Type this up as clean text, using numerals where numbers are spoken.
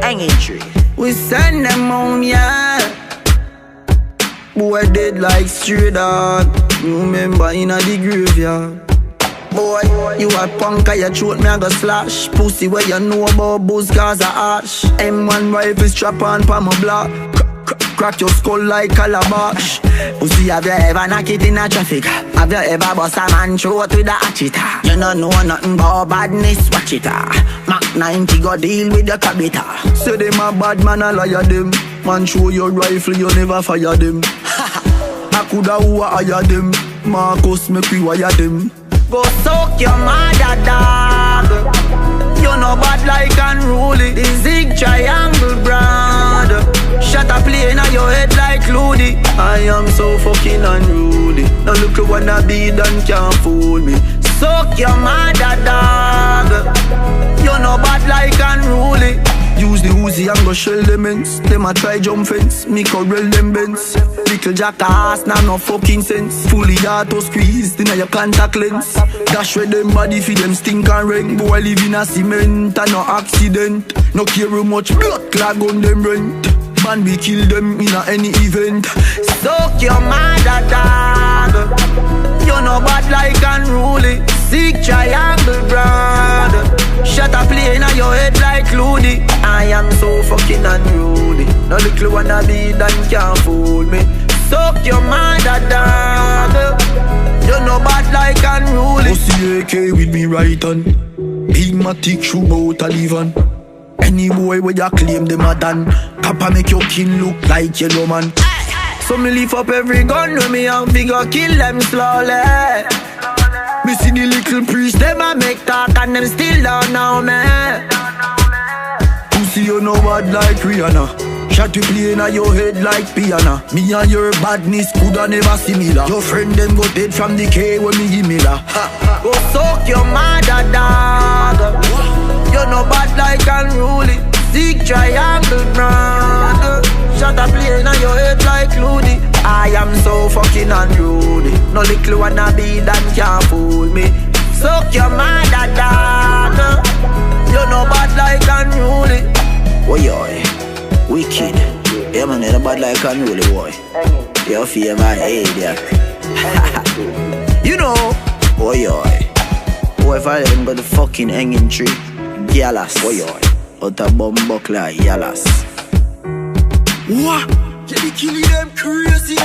hanging tree. We send them home, yeah. Boy dead like stray dog. Remember in a the graveyard. Boy, you a punk and you throat me a go slash. Pussy where you know about booze cause a ash. M1 rifle strap on pa my block. Crack your skull like calabash. Pussy, have you ever knock it in a traffic? Have you ever bust a man throat with a hatchet? You don't know nothing about badness, watch it. Mac 90 go deal with the cabita. Say them a bad man, a liar them. Man show your rifle, you never fire them. I coulda who a hire them. Marcus make we wire them. Go soak your mother, dog. You know bad like unruly. The zig triangle brand. Shut a plane on your head like Loody. I am so fucking unruly. Now look who wanna be done can't fool me. Soak your mother, dog. You know bad like unruly. Use the Uzi and go shell them ends. Them a try jump fence, me corral them bends. Little jackass, nah no fucking sense. Fully auto squeeze, then your contact lens. Dash with them body for them stink and ring. Boy live in a cement and no accident. No care how much blood clog on them rent. Man we kill them in a any event. Soak your mother, dog. You know bad like unruly. Sick triangle brand. Shut a plane on your head like Loody. I am so fucking unruly. No little wanna be done can't fool me. Soak your mother, dog. You know bad like unruly. Pussy AK with me right on. Big matic shoe bout a live on. Any boy where you claim them a done. Papa make your kin look like yellow man. So me lift up every gun with me and figure kill them slowly. Me see the little priest, them a make talk and them still don't know me. Pussy you know bad like Rihanna. Shot we playing on your head like piano. Me and your badness coulda never similar. Your friend them go dead from the K when me give me la. Go soak your mother, dog. You know bad like unruly. Sick triangle brand. Shot a plane on your head like Loody. I am so fucking unruly. No little wanna be done can't fool me. Suck your mother, dog. You know bad like unruly. Boy, wicked. Yeah man, you're bad like unruly, boy. You feel my head, yeah. You know. Boy, if I let him go the fucking hanging tree. Yalas, boy, out a bum buckler, yalas. What? Can you kill them crazy?